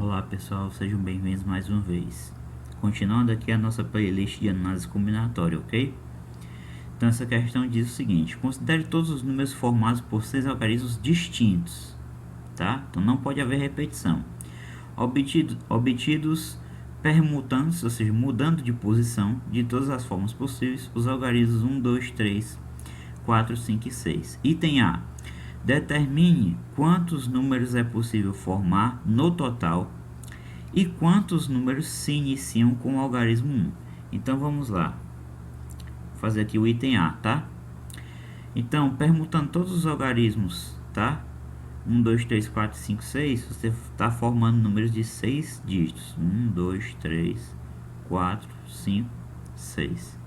Olá pessoal, sejam bem-vindos mais uma vez. Continuando aqui a nossa playlist de análise combinatória, ok? Então essa questão diz o seguinte: considere todos os números formados por 6 algarismos distintos, tá? Então não pode haver repetição. Obtidos permutando-se, ou seja, mudando de posição de todas as formas possíveis, os algarismos 1, 2, 3, 4, 5 e 6. Item A. Determine quantos números é possível formar no total e quantos números se iniciam com o algarismo 1. Então vamos lá, vou fazer aqui o item A, tá? Então, permutando todos os algarismos, tá? 1, 2, 3, 4, 5, 6, você está formando números de 6 dígitos. 1, 2, 3, 4, 5, 6.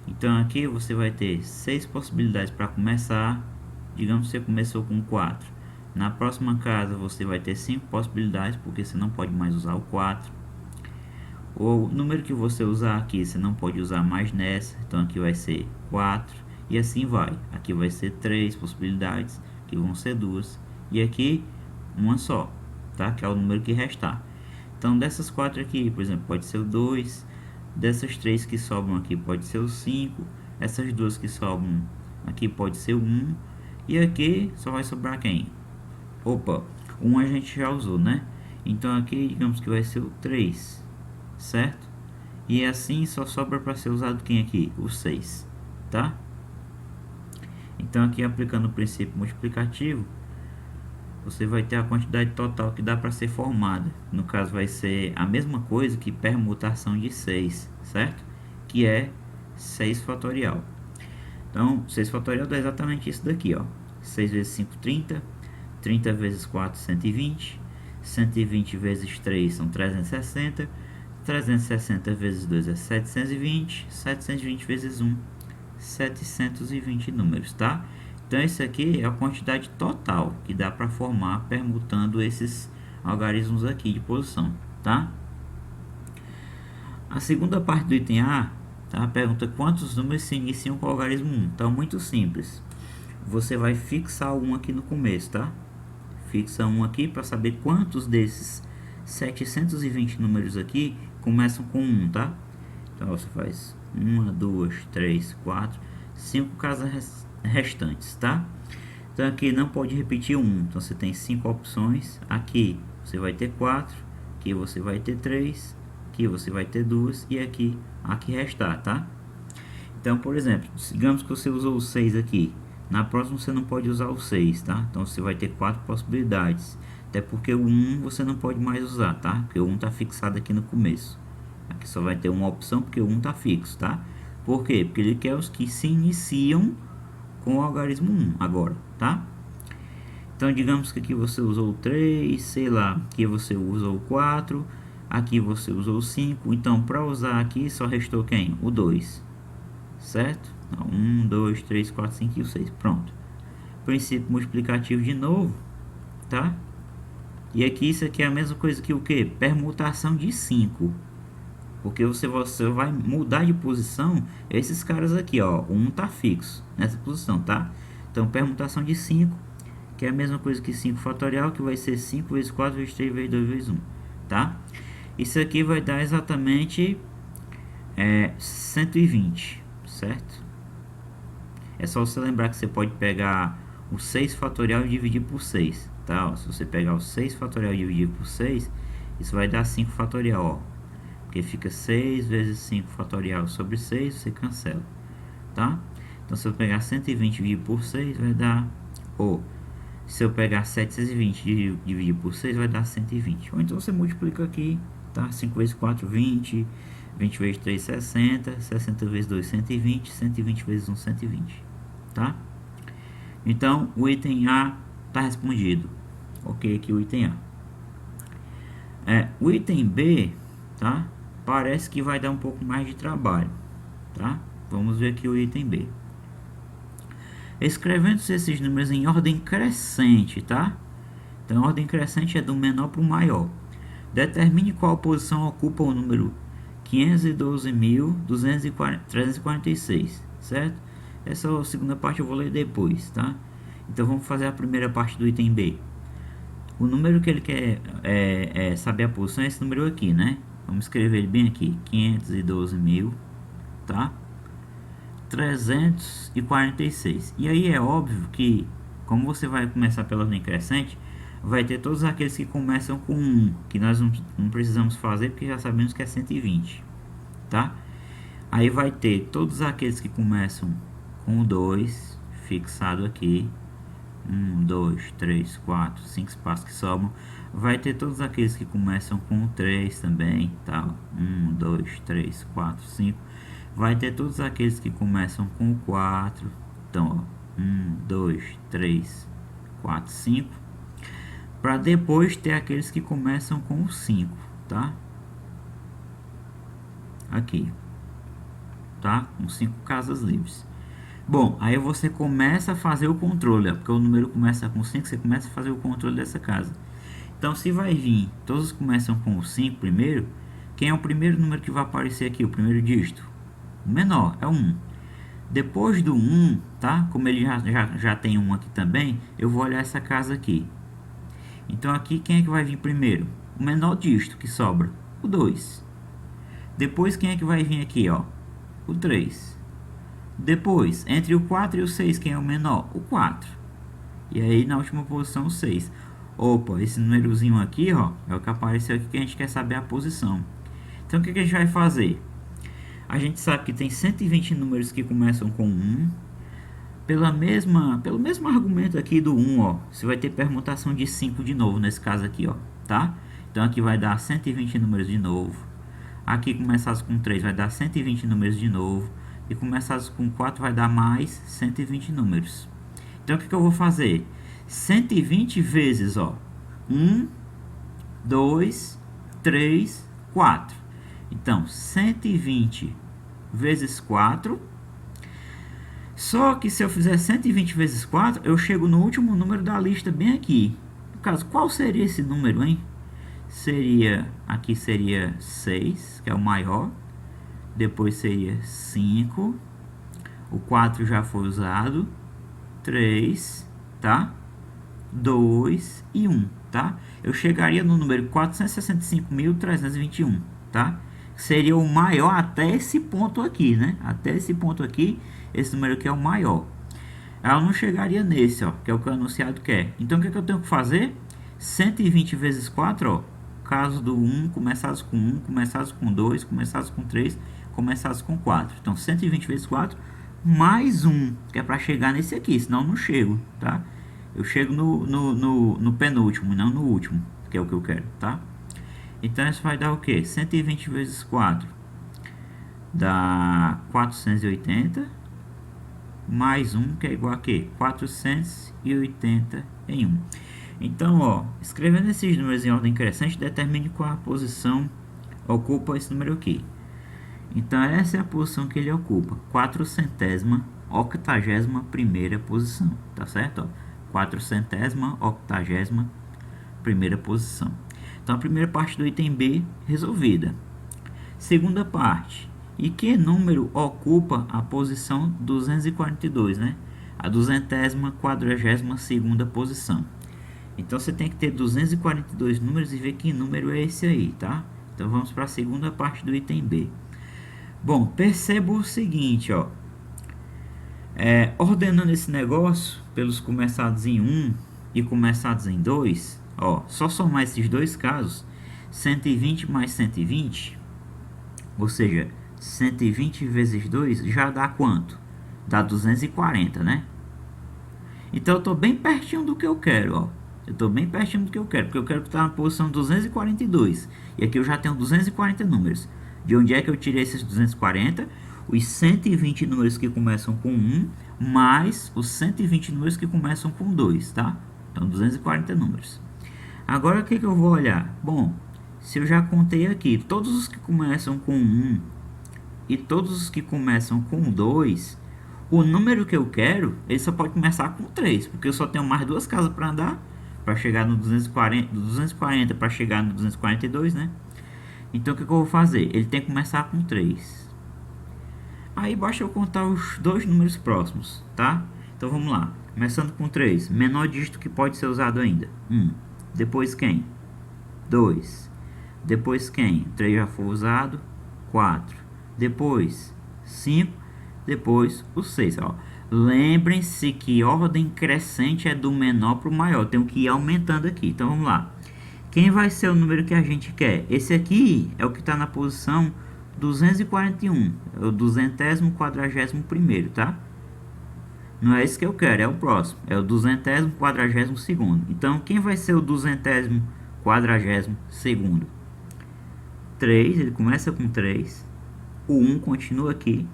Então aqui você vai ter 6 possibilidades para começar. Digamos que você começou com 4. Na próxima casa você vai ter 5 possibilidades, porque você não pode mais usar o 4. O número que você usar aqui, você não pode usar mais nessa. Então aqui vai ser 4. E assim vai. Aqui vai ser 3 possibilidades, que vão ser 2. E aqui uma só, tá? Que é o número que restar. Então dessas 4 aqui, por exemplo, pode ser o 2. Dessas 3 que sobram aqui pode ser o 5. Essas 2 que sobram aqui pode ser o 1. E aqui só vai sobrar quem? Opa, 1 a gente já usou, né? Então aqui digamos que vai ser o 3, certo? E assim só sobra para ser usado quem aqui? O 6, tá? Então aqui aplicando o princípio multiplicativo, você vai ter a quantidade total que dá para ser formada. No caso vai ser a mesma coisa que permutação de 6, certo? Que é 6 fatorial. Então 6 fatorial dá exatamente isso daqui, ó. 6 vezes 5, 30. 30 vezes 4, 120. 120 vezes 3 são 360. 360 vezes 2 é 720. 720 vezes 1, 720 números, tá? Então esse aqui é a quantidade total que dá para formar permutando esses algarismos aqui de posição, tá? A segunda parte do item A, tá? Pergunta quantos números se iniciam com o algarismo 1. Então muito simples. Você vai fixar 1 aqui no começo, tá? Fixa 1 aqui para saber quantos desses 720 números aqui começam com 1, tá? Então você faz 1, 2, 3, 4, 5 casas restantes, tá? Então aqui não pode repetir 1, então você tem 5 opções. Aqui você vai ter 4, aqui você vai ter 3, aqui você vai ter 2 e aqui a que restar, tá? Então, por exemplo, digamos que você usou o 6 aqui. Na próxima você não pode usar o 6, tá? Então você vai ter 4 possibilidades. Até porque o 1 você não pode mais usar, tá? Porque o 1 está fixado aqui no começo. Aqui só vai ter uma opção porque o 1 está fixo, tá? Por quê? Porque ele quer os que se iniciam com o algarismo 1 agora, tá? Então digamos que aqui você usou o 3, sei lá, aqui você usou o 4, aqui você usou o 5. Então para usar aqui só restou quem? O 2, certo? 1, 2, 3, 4, 5 e o 6. Pronto. Princípio multiplicativo de novo, tá? E aqui isso aqui é a mesma coisa que o que? Permutação de 5. Porque você vai mudar de posição esses caras aqui, ó. 1 tá fixo nessa posição, tá? Então permutação de 5, que é a mesma coisa que 5 fatorial, que vai ser 5 vezes 4 vezes 3 vezes 2 vezes 1, tá? Isso aqui vai dar exatamente 120, certo? É só você lembrar que você pode pegar o 6 fatorial e dividir por 6, tá? Ó, se você pegar o 6 fatorial e dividir por 6, isso vai dar 5 fatorial, ó. Porque fica 6 vezes 5 fatorial sobre 6, você cancela, tá? Então se eu pegar 120 e dividir por 6, vai dar... Ou, se eu pegar 720 e dividir por 6, vai dar 120. Ou então você multiplica aqui, tá? 5 vezes 4, 20. 20 vezes 3, 60. 60 vezes 2, 120. 120 vezes 1, 120. Tá? Então o item A está respondido. Ok, aqui o item A. O item B, tá? Parece que vai dar um pouco mais de trabalho, tá? Vamos ver aqui o item B. Escrevendo-se esses números em ordem crescente, tá? Então a ordem crescente é do menor para o maior. Determine qual posição ocupa o número 512.346, certo? Essa segunda parte eu vou ler depois, tá? Então vamos fazer a primeira parte do item B. O número que ele quer saber a posição é esse número aqui, né? Vamos escrever ele bem aqui, 512.000, tá? 346. E aí é óbvio que, como você vai começar pela ordem crescente, vai ter todos aqueles que começam com 1, que nós não precisamos fazer porque já sabemos que é 120, tá? Aí vai ter todos aqueles que começam com 2, fixado aqui. 1, 2, 3, 4, 5 espaços que sobram. Vai ter todos aqueles que começam com 3 também, tá? 1, 2, 3, 4, 5. Vai ter todos aqueles que começam com 4. Então, ó, 1, 2, 3, 4, 5. Para depois ter aqueles que começam com 5, tá? Aqui, tá? Com 5 casas livres. Bom, aí você começa a fazer o controle, ó, porque o número começa com 5, você começa a fazer o controle dessa casa. Então, se vai vir, todos começam com o 5 primeiro, quem é o primeiro número que vai aparecer aqui, o primeiro dígito? O menor, é o 1. Depois do 1, tá? Como ele já tem 1 aqui também, eu vou olhar essa casa aqui. Então, aqui, quem é que vai vir primeiro? O menor dígito que sobra, o 2. Depois, quem é que vai vir aqui, ó? O 3. Depois, entre o 4 e o 6, quem é o menor? O 4. E aí, na última posição, o 6. Opa, esse númerozinho aqui, ó, é o que apareceu aqui que a gente quer saber a posição. Então, o que a gente vai fazer? A gente sabe que tem 120 números que começam com 1. Pelo mesmo argumento aqui do 1, ó, você vai ter permutação de 5 de novo, nesse caso aqui, ó, tá? Então, aqui vai dar 120 números de novo. Aqui, começados com 3, vai dar 120 números de novo. E começados com 4 vai dar mais 120 números. Então, o que eu vou fazer? 120 vezes, ó, 1, 2, 3, 4. Então, 120 vezes 4. Só que se eu fizer 120 vezes 4, eu chego no último número da lista bem aqui. No caso, qual seria esse número, hein? Aqui seria 6, que é o maior. Depois seria 5. O 4 já foi usado. 3, tá? 2 e 1, tá? Eu chegaria no número 465.321, tá? Seria o maior até esse ponto aqui, né? Até esse ponto aqui, esse número aqui é o maior. Ela não chegaria nesse, ó, que é o que o anunciado quer. Então, o que eu tenho que fazer? 120 vezes 4, ó. Caso do 1, começados com 1, começados com 2, começados com 3, começados com 4. Então, 120 vezes 4, mais 1, que é para chegar nesse aqui, senão eu não chego, tá? Eu chego no penúltimo, não no último, que é o que eu quero, tá? Então, isso vai dar o quê? 120 vezes 4 dá 480, mais 1, que é igual a quê? 481. Então, ó, escrevendo esses números em ordem crescente, determine qual a posição ocupa esse número aqui. Então, essa é a posição que ele ocupa, 481ª posição, tá certo? Ó, 481ª posição. Então, a primeira parte do item B resolvida. Segunda parte, e que número ocupa a posição 242, né? A 242ª posição. Então, você tem que ter 242 números e ver que número é esse aí, tá? Então, vamos para a segunda parte do item B. Bom, perceba o seguinte, ó. Ordenando esse negócio pelos começados em 1 e começados em 2, ó, só somar esses dois casos, 120 mais 120, ou seja, 120 vezes 2 já dá quanto? Dá 240, né? Então, eu estou bem pertinho do que eu quero, ó. Eu estou bem pertinho do que eu quero, porque eu quero estar na posição 242. E aqui eu já tenho 240 números. De onde é que eu tirei esses 240? Os 120 números que começam com 1, mais os 120 números que começam com 2, tá? Então, 240 números. Agora, o que eu vou olhar? Bom, se eu já contei aqui, todos os que começam com 1 e todos os que começam com 2, o número que eu quero, ele só pode começar com 3, porque eu só tenho mais duas casas para andar, para chegar no 240 para chegar no 242, né? Então, o que eu vou fazer? Ele tem que começar com 3. Aí, basta eu contar os dois números próximos, tá? Então, vamos lá. Começando com 3. Menor dígito que pode ser usado ainda. 1. Depois quem? 2. Depois quem? 3 já foi usado. 4. Depois 5. Depois o 6. Lembrem-se que ordem crescente é do menor para o maior. Tenho que ir aumentando aqui. Então vamos lá. Quem vai ser o número que a gente quer? Esse aqui é o que está na posição 241. É o 241º, tá? Não é esse que eu quero, é o próximo. É o 242º. Então, quem vai ser o 242º? 3, ele começa com 3. O 1 continua aqui.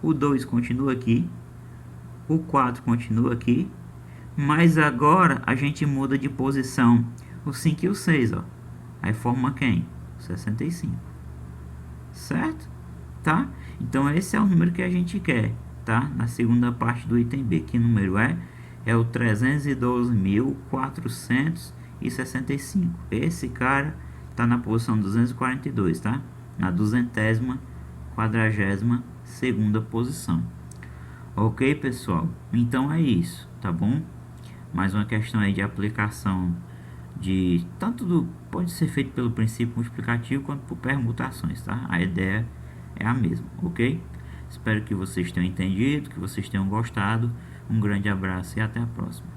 O 2 continua aqui. O 4 continua aqui. Mas agora a gente muda de posição o 5 e o 6, ó. Aí forma quem? 65. Certo? Tá? Então esse é o número que a gente quer, tá? Na segunda parte do item B. Que número é? É o 312.465. Esse cara tá na posição 242, tá? Na 242ª posição. Ok, pessoal? Então é isso, tá bom? Mais uma questão aí de aplicação de pode ser feito pelo princípio multiplicativo quanto por permutações, tá? A ideia é a mesma, ok? Espero que vocês tenham entendido, que vocês tenham gostado. Um grande abraço e até a próxima.